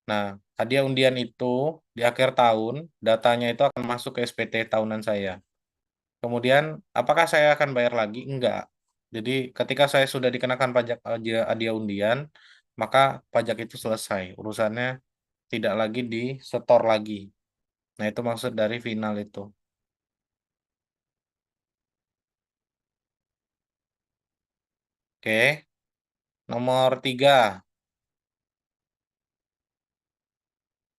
Nah, hadiah undian itu di akhir tahun, datanya itu akan masuk ke SPT tahunan saya. Kemudian, apakah saya akan bayar lagi? Enggak. Jadi, ketika saya sudah dikenakan pajak hadiah undian, maka pajak itu selesai. Urusannya tidak lagi disetor lagi. Nah, itu maksud dari final itu. Oke, nomor 3.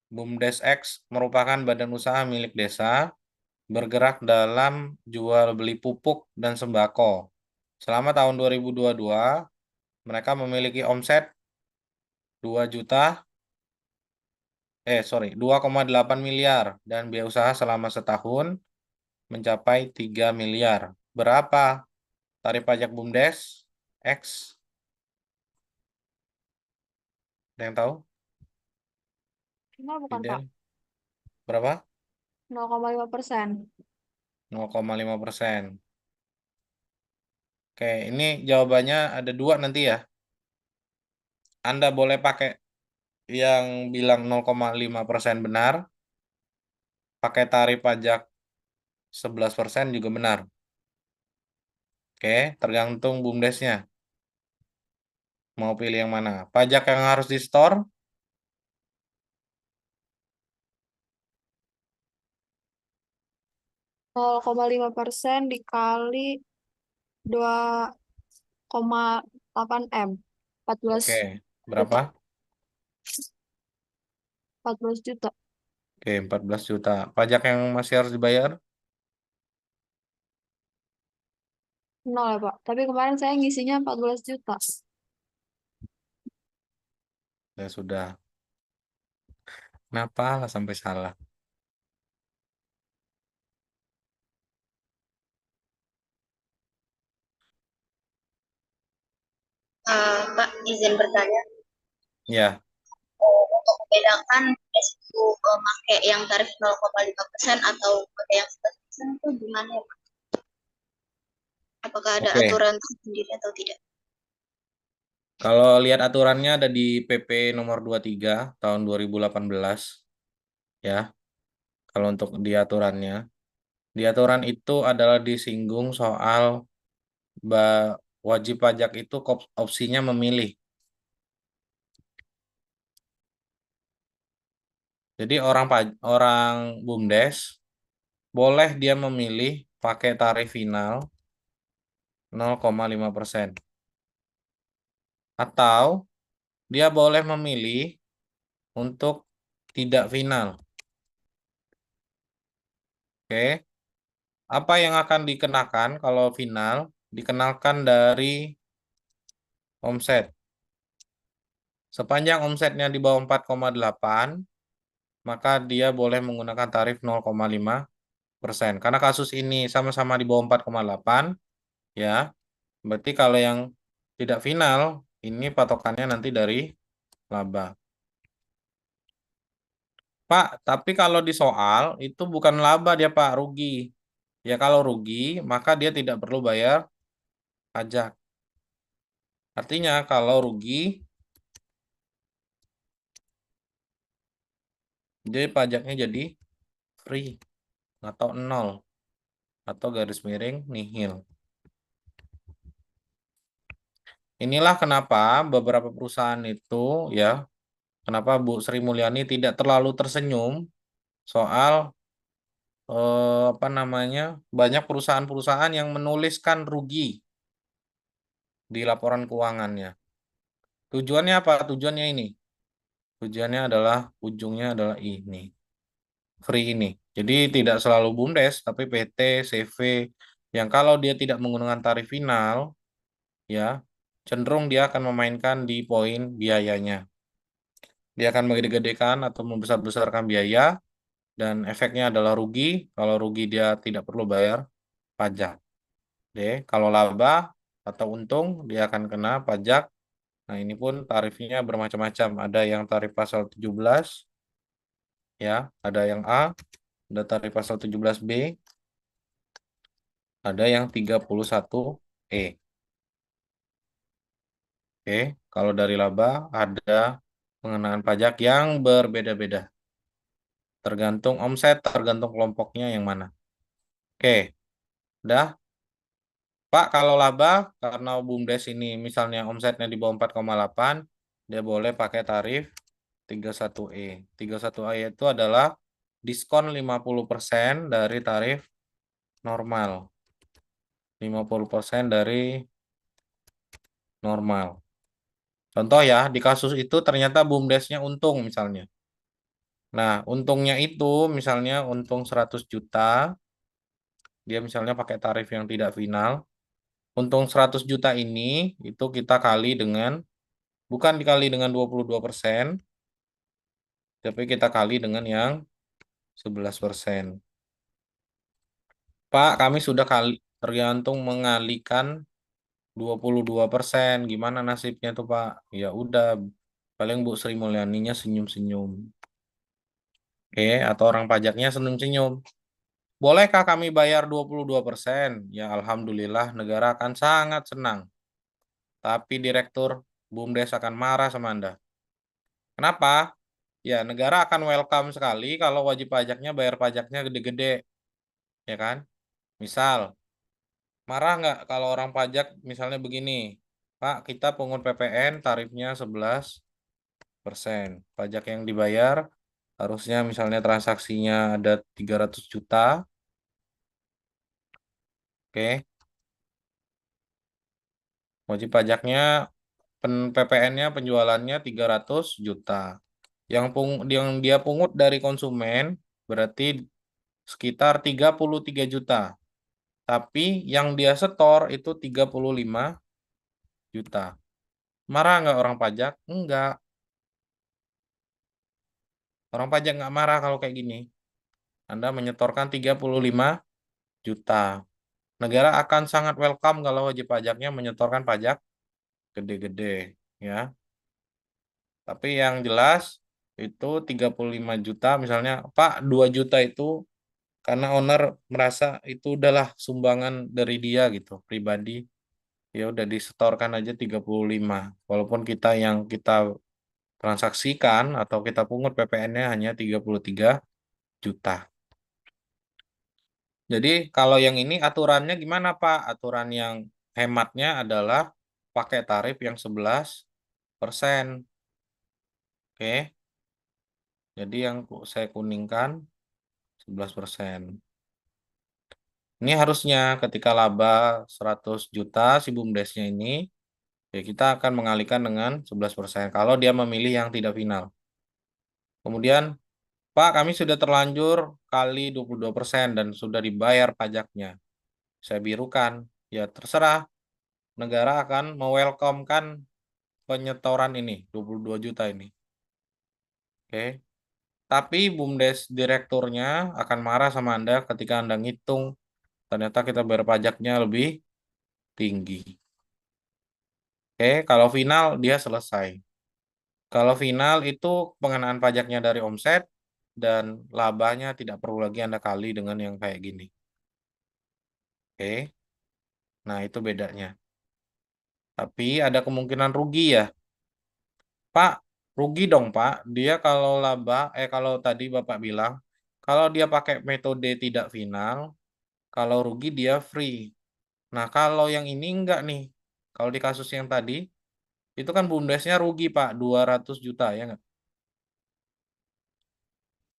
BUMDes X merupakan badan usaha milik desa bergerak dalam jual beli pupuk dan sembako. Selama tahun 2022, mereka memiliki omset 2 juta, 2,8 miliar dan biaya usaha selama setahun mencapai 3 miliar. Berapa tarif pajak BUMDes X? Ada yang tahu? Cuma bukan Pak, Fidel? Berapa? 0,5%. 0,5%. Oke, ini jawabannya ada dua nanti ya. Anda boleh pakai yang bilang 0,5% benar, pakai tarif pajak 11% juga benar. Oke, tergantung BUMDesnya. Mau pilih yang mana? Pajak yang harus di-store 0,5% dikali 2,8 M. 14 oke, juta. berapa? 14 juta. Oke, 14 juta. Pajak yang masih harus dibayar? Nol ya Pak. Tapi kemarin saya ngisinya 14 juta. Ya sudah. Kenapa lah sampai salah? Pak, izin bertanya, Ya, untuk membedakan resiko pakai yang tarif 0,5% atau pakai yang 11% itu gimana ya, Pak? Apakah ada oke. aturan sendiri atau tidak? Kalau lihat aturannya ada di PP nomor 23 tahun 2018 ya. Kalau untuk di aturannya, di aturan itu adalah disinggung soal wajib pajak itu opsinya memilih. Jadi orang BUMDes boleh dia memilih pakai tarif final 0,5% atau dia boleh memilih untuk tidak final. Oke, apa yang akan dikenakan kalau final? Dikenakan dari omset. Sepanjang omsetnya di bawah 4,8, maka dia boleh menggunakan tarif 0,5%. Karena kasus ini sama-sama di bawah 4,8, ya. Berarti kalau yang tidak final, ini patokannya nanti dari laba. Pak, tapi kalau di soal itu bukan laba dia Pak, rugi. Ya kalau rugi, maka dia tidak perlu bayar pajak. Artinya kalau rugi, jadi pajaknya jadi free atau nol atau garis miring nihil. Inilah kenapa beberapa perusahaan itu ya, kenapa Bu Sri Mulyani tidak terlalu tersenyum soal apa namanya, banyak perusahaan-perusahaan yang menuliskan rugi di laporan keuangannya. Tujuannya apa? Tujuannya ini. Tujuannya adalah ujungnya adalah ini, free ini. Jadi tidak selalu BUMDes, tapi PT, CV yang kalau dia tidak menggunakan tarif final, ya cenderung dia akan memainkan di poin biayanya. Dia akan menggede-gedekan atau membesar-besarkan biaya dan efeknya adalah rugi. Kalau rugi dia tidak perlu bayar pajak. Oke, kalau laba atau untung dia akan kena pajak. Nah, ini pun tarifnya bermacam-macam. Ada yang tarif pasal 17 ya, ada yang A, ada tarif pasal 17B, ada yang 31E. Oke, kalau dari laba ada pengenaan pajak yang berbeda-beda. Tergantung omset, tergantung kelompoknya yang mana. Oke, udah. Pak, kalau laba, karena BUMDes ini misalnya omsetnya di bawah 4,8, dia boleh pakai tarif 31E. 31E itu adalah diskon 50% dari tarif normal. 50% dari normal. Contoh ya, di kasus itu ternyata BUMDesnya untung misalnya. Nah, untungnya itu misalnya untung 100 juta, dia misalnya pakai tarif yang tidak final. Untung 100 juta ini itu kita kali dengan, bukan dikali dengan 22%, tapi kita kali dengan yang 11%. Pak, kami sudah kali tergantung mengalihkan 22%. Gimana nasibnya tuh, Pak? Ya udah, paling Bu Sri Mulyaninya senyum-senyum. Oke, atau orang pajaknya senyum-senyum. Bolehkah kami bayar 22%? Ya, alhamdulillah negara akan sangat senang. Tapi Direktur BUMDes akan marah sama Anda. Kenapa? Ya, negara akan welcome sekali kalau wajib pajaknya bayar pajaknya gede-gede, ya kan? Misal, marah nggak kalau orang pajak misalnya begini, Pak, kita pungut PPN tarifnya 11%. Pajak yang dibayar harusnya misalnya transaksinya ada 300 juta, oke. Wajib pajaknya PPN-nya penjualannya 300 juta. Yang dia pungut dari konsumen berarti sekitar 33 juta. Tapi yang dia setor itu 35 juta. Marah nggak orang pajak? Enggak. Orang pajak nggak marah kalau kayak gini. Anda menyetorkan 35 juta. Negara akan sangat welcome kalau wajib pajaknya menyetorkan pajak gede-gede, ya. Tapi yang jelas itu 35 juta misalnya, Pak, 2 juta itu karena owner merasa itu udahlah sumbangan dari dia gitu, pribadi. Ya udah disetorkan aja 35. Walaupun kita transaksikan atau kita pungut PPN-nya hanya 33 juta. Jadi kalau yang ini aturannya gimana Pak? Aturan yang hematnya adalah pakai tarif yang 11%. Oke. Jadi yang saya kuningkan 11%. Ini harusnya ketika laba 100 juta si BUMDesnya ini, ya kita akan mengalihkan dengan 11% kalau dia memilih yang tidak final. Kemudian, Pak, kami sudah terlanjur kali 22% dan sudah dibayar pajaknya. Saya birukan. Ya terserah, negara akan mewelcomekan penyetoran ini, 22 juta ini. Oke. Tapi BUMDes direkturnya akan marah sama Anda ketika Anda ngitung ternyata kita bayar pajaknya lebih tinggi. Oke, kalau final dia selesai. Kalau final itu pengenaan pajaknya dari omset dan labanya tidak perlu lagi Anda kali dengan yang kayak gini. Oke, nah itu bedanya. Tapi ada kemungkinan rugi ya. Pak, rugi dong Pak. Dia kalau kalau tadi Bapak bilang, kalau dia pakai metode tidak final, kalau rugi dia free. Nah, kalau yang ini enggak nih. Kalau di kasus yang tadi, itu kan BUMDesnya rugi Pak, 200 juta ya enggak?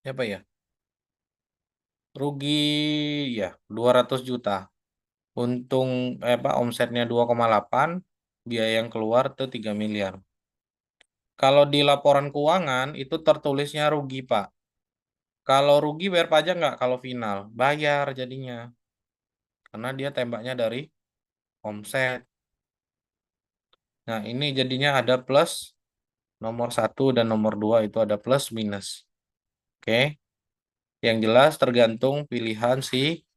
Ya Pak ya? Rugi ya 200 juta. Untung omsetnya 2,8, biaya yang keluar tuh 3 miliar. Kalau di laporan keuangan itu tertulisnya rugi, Pak. Kalau rugi bayar pajak nggak kalau final? Bayar jadinya. Karena dia tembaknya dari omset. Nah, ini jadinya ada plus nomor satu dan nomor dua itu ada plus minus. Oke. Yang jelas tergantung pilihan si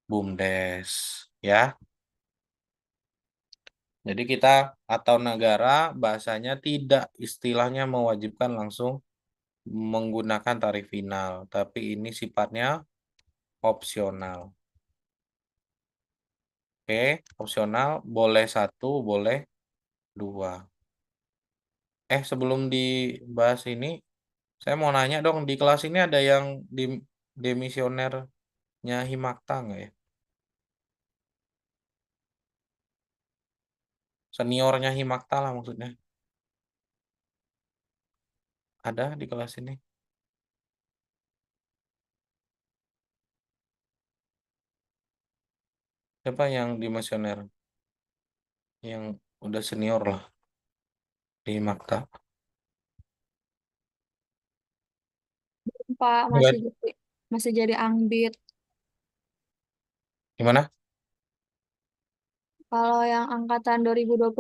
BUMDes. Ya. Jadi kita atau negara bahasanya tidak istilahnya mewajibkan langsung menggunakan tarif final, tapi ini sifatnya opsional. Oke, opsional boleh satu, boleh dua. Sebelum dibahas ini, saya mau nanya dong, di kelas ini ada yang di demisionernya Himakta nggak ya? Seniornya Himakta lah maksudnya. Ada di kelas ini. Siapa yang demisioner? Yang udah senior lah di Himakta. Pak Enggak. masih jadi angbit. Gimana? Kalau yang angkatan 2021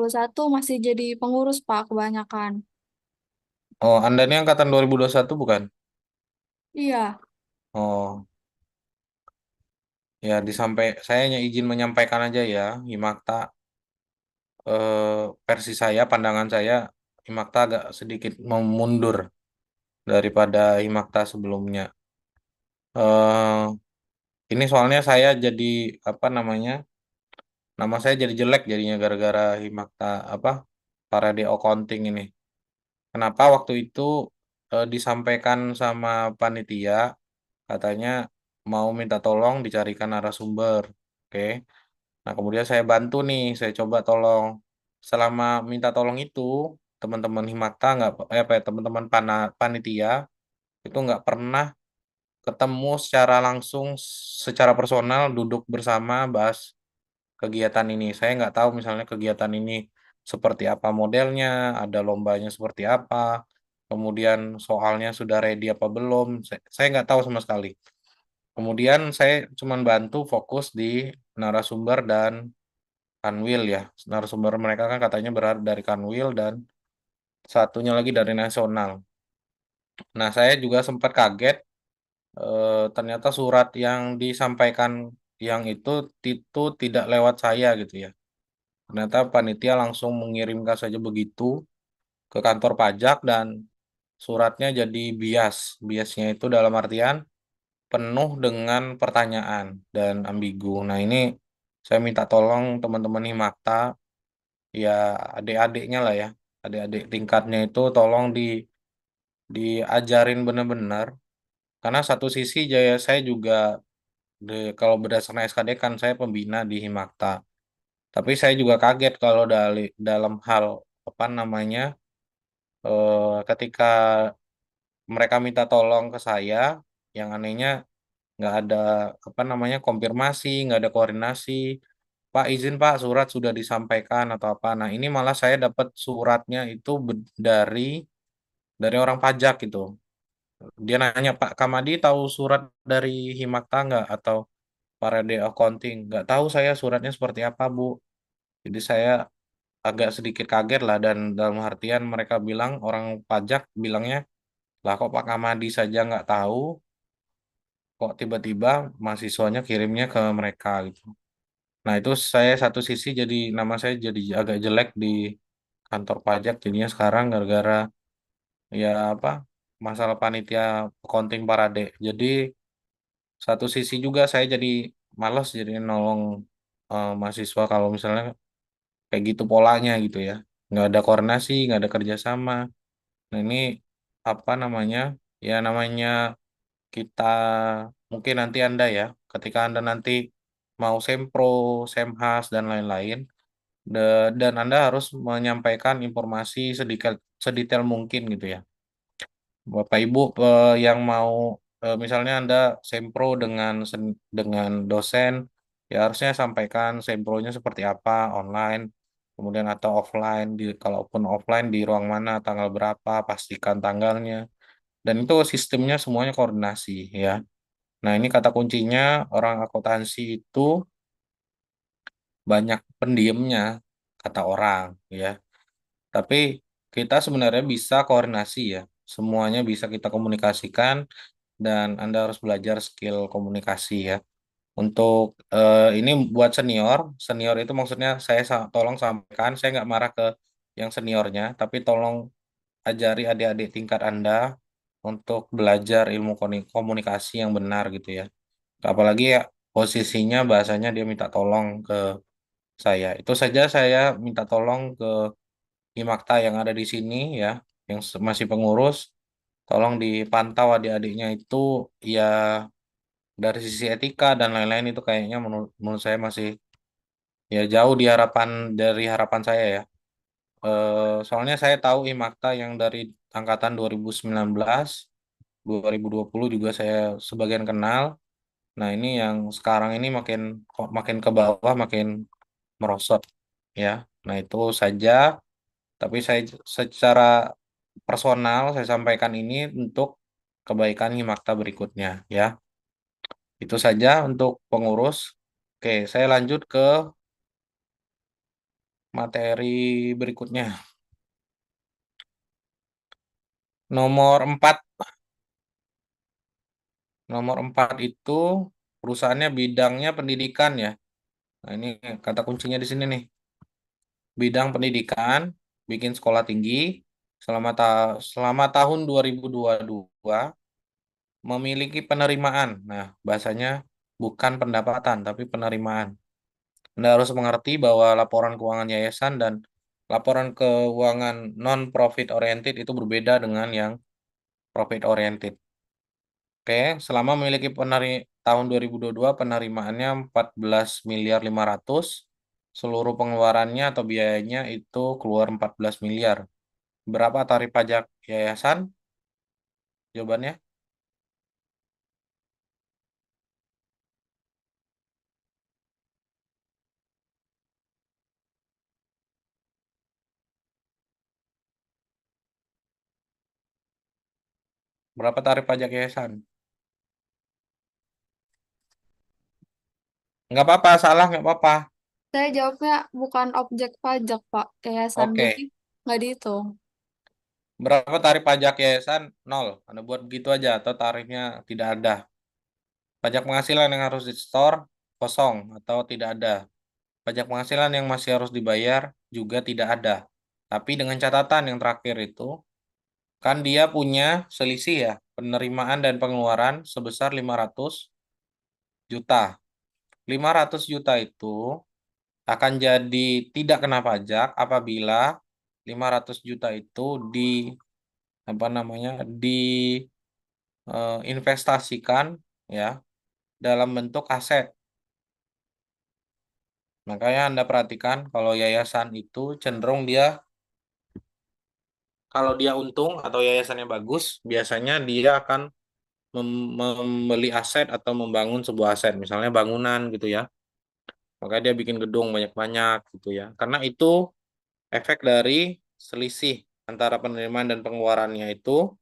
masih jadi pengurus Pak kebanyakan. Oh, Anda ini angkatan 2021 bukan? Iya, Oh, ya saya hanya izin menyampaikan aja ya, Himakta versi saya, pandangan saya, Himakta agak sedikit memundur daripada Himakta sebelumnya. eh ini soalnya saya jadi apa namanya, nama saya jadi jelek jadinya gara-gara Himakta apa Parade Accounting ini. Kenapa waktu itu disampaikan sama panitia katanya mau minta tolong dicarikan narasumber. Oke. Nah, kemudian saya bantu nih, saya coba tolong. Selama minta tolong itu, teman-teman Himata nggak, apa ya, teman-teman panitia itu nggak pernah ketemu secara langsung, secara personal, duduk bersama, bahas kegiatan ini. Saya nggak tahu misalnya kegiatan ini seperti apa modelnya, ada lombanya seperti apa, kemudian soalnya sudah ready apa belum. Saya nggak tahu sama sekali. Kemudian saya cuma bantu fokus di narasumber dan Kanwil ya. Narasumber mereka kan katanya berada dari Kanwil dan satunya lagi dari nasional. Nah, saya juga sempat kaget ternyata surat yang disampaikan yang itu tidak lewat saya gitu ya. Ternyata panitia langsung mengirimkan saja begitu ke kantor pajak dan suratnya jadi bias. Biasnya itu dalam artian penuh dengan pertanyaan dan ambigu. Nah, ini saya minta tolong teman-teman Himakta, ya adik-adiknya lah ya, adik-adik tingkatnya itu tolong diajarin benar-benar. Karena satu sisi saya juga kalau berdasarkan SKD kan saya pembina di Himakta. Tapi saya juga kaget kalau dalam hal apa namanya ketika mereka minta tolong ke saya, yang anehnya nggak ada apa namanya konfirmasi, nggak ada koordinasi. Pak izin Pak, surat sudah disampaikan atau apa. Nah ini malah saya dapat suratnya itu dari orang pajak gitu. Dia nanya Pak Kamadi tahu surat dari Himakta nggak atau Parade Accounting? Nggak tahu saya suratnya seperti apa Bu. Jadi saya agak sedikit kaget lah dan dalam artian mereka bilang orang pajak bilangnya lah kok Pak Kamadi saja nggak tahu, kok tiba-tiba mahasiswanya kirimnya ke mereka gitu. Nah itu saya satu sisi jadi nama saya jadi agak jelek di kantor pajak jadinya sekarang gara-gara ya apa masalah panitia accounting parade. Jadi satu sisi juga saya jadi malas jadi nolong mahasiswa kalau misalnya kayak gitu polanya gitu ya. Nggak ada koordinasi, nggak ada kerjasama. Nah ini apa namanya? Ya namanya kita mungkin nanti Anda ya, ketika Anda nanti mau sempro, semhas dan lain-lain, dan Anda harus menyampaikan informasi sedetail mungkin gitu ya. Bapak Ibu yang mau misalnya Anda sempro dengan dosen, ya harusnya sampaikan sempronya seperti apa online, kemudian atau offline kalaupun offline di ruang mana, tanggal berapa, pastikan tanggalnya. Dan itu sistemnya semuanya koordinasi ya. Nah, ini kata kuncinya orang akuntansi itu banyak pendiamnya, kata orang ya. Tapi kita sebenarnya bisa koordinasi ya. Semuanya bisa kita komunikasikan dan Anda harus belajar skill komunikasi ya. Untuk ini buat senior, senior itu maksudnya saya tolong sampaikan, saya nggak marah ke yang seniornya, tapi tolong ajari adik-adik tingkat Anda untuk belajar ilmu komunikasi yang benar gitu ya. Apalagi ya posisinya bahasanya dia minta tolong ke saya. Itu saja saya minta tolong ke Himakta yang ada di sini ya, yang masih pengurus, tolong dipantau adik-adiknya itu ya dari sisi etika dan lain-lain itu kayaknya menurut saya masih ya jauh dari harapan saya ya. Soalnya saya tahu Himakta yang dari angkatan 2019, 2020 juga saya sebagian kenal. Nah, ini yang sekarang ini makin kok makin ke bawah, makin merosot ya. Nah, itu saja. Tapi saya secara personal saya sampaikan ini untuk kebaikan Himakta berikutnya ya. Itu saja untuk pengurus. Oke, saya lanjut ke materi berikutnya. Nomor 4. Nomor 4 itu perusahaannya bidangnya pendidikan ya. Nah, ini kata kuncinya di sini nih. Bidang pendidikan, bikin sekolah tinggi selama tahun 2022 memiliki penerimaan. Nah, bahasanya bukan pendapatan tapi penerimaan. Anda harus mengerti bahwa laporan keuangan yayasan dan laporan keuangan non-profit oriented itu berbeda dengan yang profit oriented. Oke, selama memiliki tahun 2022 penerimaannya 14 miliar 500, seluruh pengeluarannya atau biayanya itu keluar 14 miliar. Berapa tarif pajak yayasan? Jawabannya, berapa tarif pajak yayasan? Nggak apa-apa, salah nggak apa-apa. Saya jawabnya bukan objek pajak, Pak. Yayasan. Berarti Oke, nggak dihitung. berapa tarif pajak yayasan? Nol. Anda buat begitu aja atau tarifnya tidak ada. Pajak penghasilan yang harus di-store kosong atau tidak ada. Pajak penghasilan yang masih harus dibayar juga tidak ada. Tapi dengan catatan yang terakhir itu, kan dia punya selisih ya, penerimaan dan pengeluaran sebesar 500 juta. 500 juta itu akan jadi tidak kena pajak apabila 500 juta itu di apa namanya investasikan ya dalam bentuk aset. Makanya Anda perhatikan kalau yayasan itu cenderung dia kalau dia untung atau yayasannya bagus, biasanya dia akan membeli aset atau membangun sebuah aset, misalnya bangunan gitu ya. Maka dia bikin gedung banyak-banyak gitu ya. Karena itu efek dari selisih antara penerimaan dan pengeluarannya itu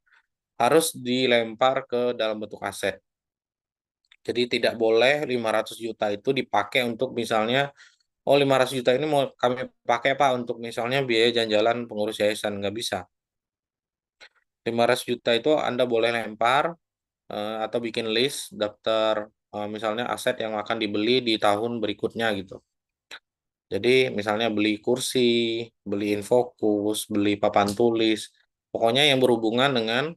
harus dilempar ke dalam bentuk aset. Jadi tidak boleh 500 juta itu dipakai untuk misalnya, oh 500 juta ini mau kami pakai Pak untuk misalnya biaya jalan-jalan pengurus yayasan. Nggak bisa. 500 juta itu Anda boleh lempar atau bikin list daftar misalnya aset yang akan dibeli di tahun berikutnya gitu. Jadi misalnya beli kursi, beli infokus, beli papan tulis, pokoknya yang berhubungan dengan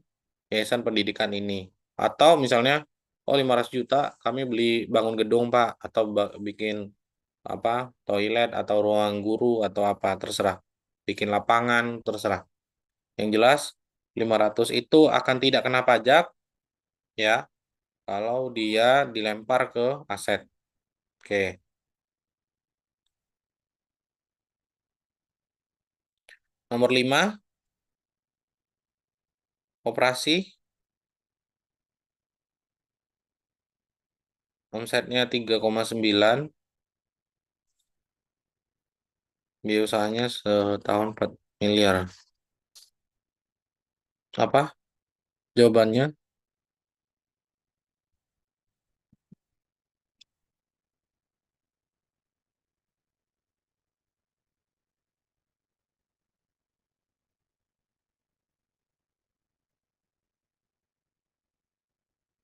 yayasan pendidikan ini. Atau misalnya, oh 500 juta kami beli bangun gedung Pak, atau bikin apa toilet atau ruang guru atau apa terserah. Bikin lapangan terserah. Yang jelas 500 itu akan tidak kena pajak ya kalau dia dilempar ke aset. Oke. Nomor 5, operasi. Omsetnya 3,9, biaya usahanya setahun 4 miliar. Apa jawabannya?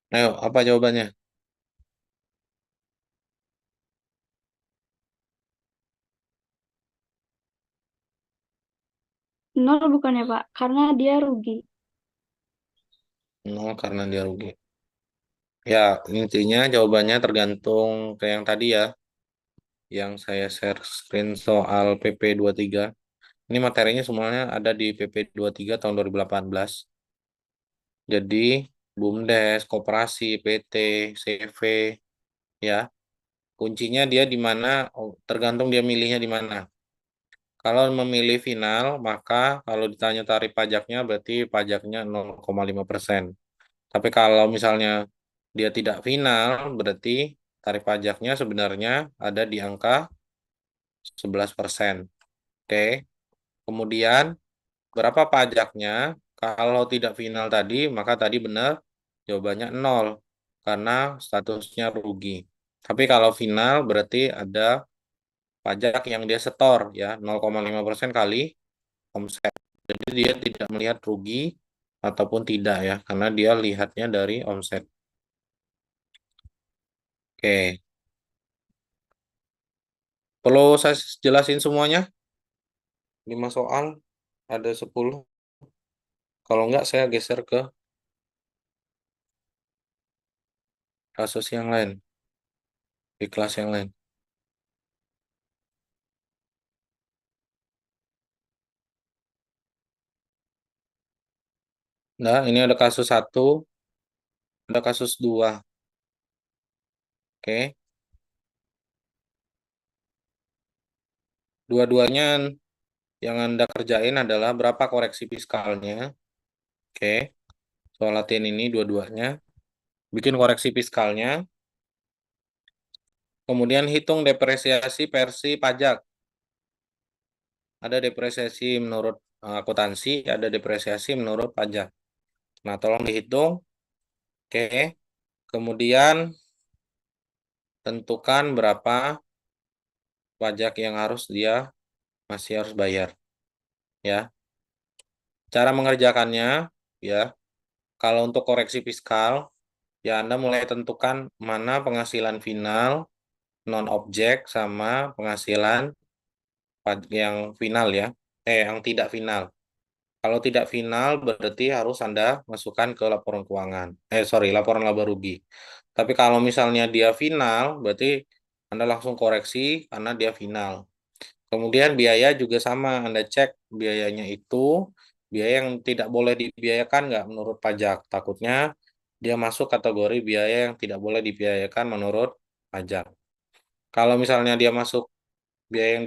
Ayo, apa jawabannya? Nol bukan ya, Pak? Karena dia rugi. Nol karena dia rugi. Ya, intinya jawabannya tergantung ke yang tadi ya, yang saya share screen soal PP 23. Ini materinya semuanya ada di PP 23 tahun 2018. Jadi BUMDes, koperasi, PT, CV, ya. Kuncinya dia di mana, oh, tergantung dia milihnya di mana. Kalau memilih final, maka kalau ditanya tarif pajaknya berarti pajaknya 0,5%. Tapi kalau misalnya dia tidak final, berarti tarif pajaknya sebenarnya ada di angka 11%. Oke. Kemudian berapa pajaknya? Kalau tidak final tadi, maka tadi benar jawabannya nol karena statusnya rugi. Tapi kalau final berarti ada pajak yang dia setor ya 0,5% kali omset. Jadi dia tidak melihat rugi ataupun tidak ya, karena dia lihatnya dari omset. Oke, perlu saya jelasin semuanya? 5 soal, ada 10. Kalau enggak, saya geser ke kasus yang lain, di kelas yang lain. Nah, ini ada kasus 1, ada kasus 2. Oke, dua-duanya yang Anda kerjain adalah berapa koreksi fiskalnya. Oke, soal latihan ini dua-duanya. Bikin koreksi fiskalnya, kemudian hitung depresiasi versi pajak. Ada depresiasi menurut akuntansi, ada depresiasi menurut pajak. Nah, tolong dihitung. Oke, kemudian tentukan berapa pajak yang masih harus bayar. Ya, cara mengerjakannya, ya, kalau untuk koreksi fiskal, ya Anda mulai tentukan mana penghasilan final, non objek sama penghasilan yang final ya, yang tidak final. Kalau tidak final berarti harus Anda masukkan ke laporan keuangan. Sorry, laporan laba rugi. Tapi kalau misalnya dia final, berarti Anda langsung koreksi karena dia final. Kemudian biaya juga sama, Anda cek biayanya itu biaya yang tidak boleh dibiayakan nggak menurut pajak. Takutnya dia masuk kategori biaya yang tidak boleh dibiayakan menurut pajak. Kalau misalnya dia masuk biaya yang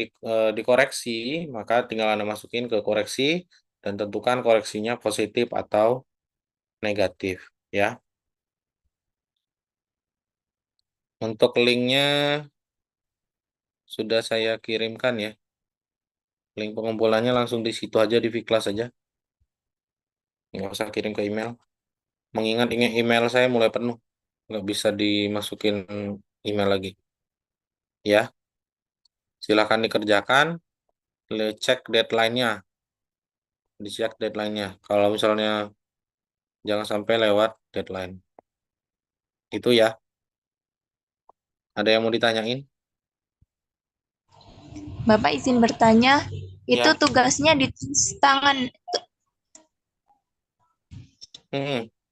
dikoreksi, maka tinggal Anda masukin ke koreksi dan tentukan koreksinya positif atau negatif. Ya, untuk linknya sudah saya kirimkan ya. Link pengumpulannya langsung di situ aja di Viklas aja. Nggak usah kirim ke email. Mengingat ini email saya mulai penuh. Nggak bisa dimasukin email lagi. Ya, silakan dikerjakan. Cek deadline-nya. Dicek deadline-nya. Kalau misalnya jangan sampai lewat deadline. Itu ya. Ada yang mau ditanyain? Bapak izin bertanya, itu Ya. tugasnya ditulis tangan.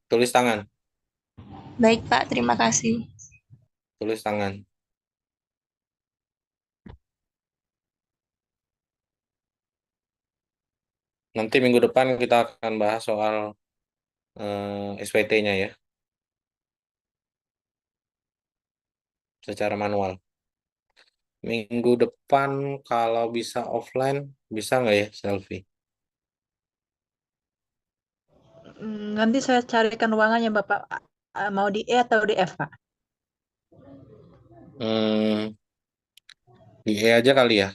Tulis tangan. Baik, Pak, terima kasih. Tulis tangan. Nanti minggu depan kita akan bahas soal SPT-nya ya. Secara manual. Minggu depan kalau bisa offline, bisa nggak ya selfie? Nanti saya carikan ruangannya Bapak. Mau di E atau di F, Pak? Hmm, di E aja kali ya.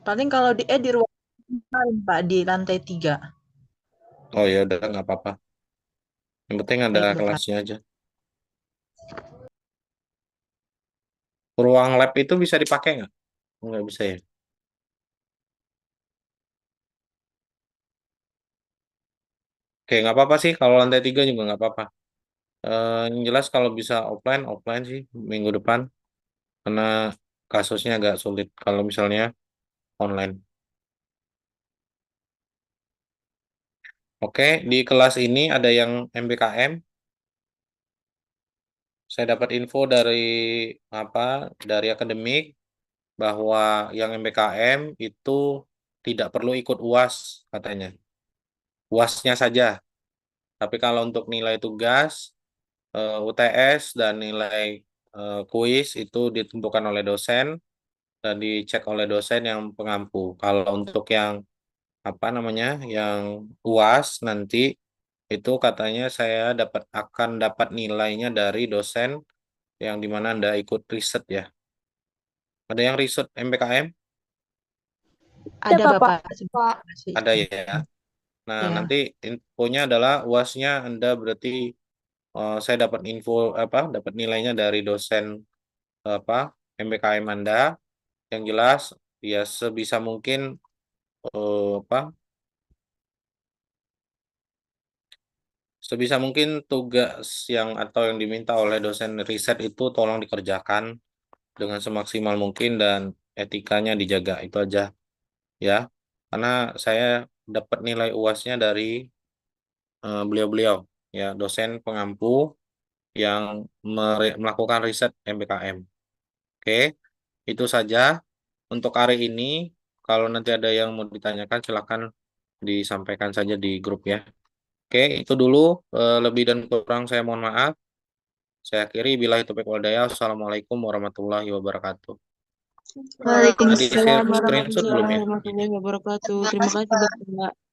Paling kalau di E di ruang lain, Pak, di lantai 3. Oh ya udah nggak apa-apa. Yang penting ada Baik, Bapak. kelasnya aja. Ruang lab itu bisa dipakai nggak? Nggak bisa ya. Oke, nggak apa-apa sih. Kalau lantai 3 juga nggak apa-apa. Yang jelas kalau bisa offline, offline sih minggu depan. Karena kasusnya agak sulit kalau misalnya online. Oke, di kelas ini ada yang MBKM. Saya dapat info dari apa? Dari akademik. bahwa yang MBKM itu tidak perlu ikut UAS katanya. UASnya saja. Tapi kalau untuk nilai tugas, UTS dan nilai kuis itu ditentukan oleh dosen dan dicek oleh dosen yang pengampu. Kalau untuk yang apa namanya, yang UAS nanti itu katanya saya akan dapat nilainya dari dosen yang dimana Anda ikut riset ya. Ada yang riset MBKM? Ada Bapak. Bapak. Pak. Ada ya. Nah, Ya. nanti infonya adalah UASnya Anda berarti saya dapat info dapat nilainya dari dosen apa MBKM Anda. Yang jelas ya sebisa mungkin sebisa mungkin tugas yang atau yang diminta oleh dosen riset itu tolong dikerjakan dengan semaksimal mungkin dan etikanya dijaga. Itu aja ya. Karena saya dapat nilai UASnya dari beliau-beliau ya, dosen pengampu yang melakukan riset MBKM. Oke, itu saja untuk hari ini. Kalau nanti ada yang mau ditanyakan, silakan disampaikan saja di grup ya. Oke, itu dulu. Lebih dan kurang saya mohon maaf. Saya akhiri. Billahi taufiq wal hidayah. Assalamualaikum warahmatullahi wabarakatuh. Tadi Waalaikumsalam screenshot belum ya? warahmatullahi wabarakatuh. Terima kasih Bapak.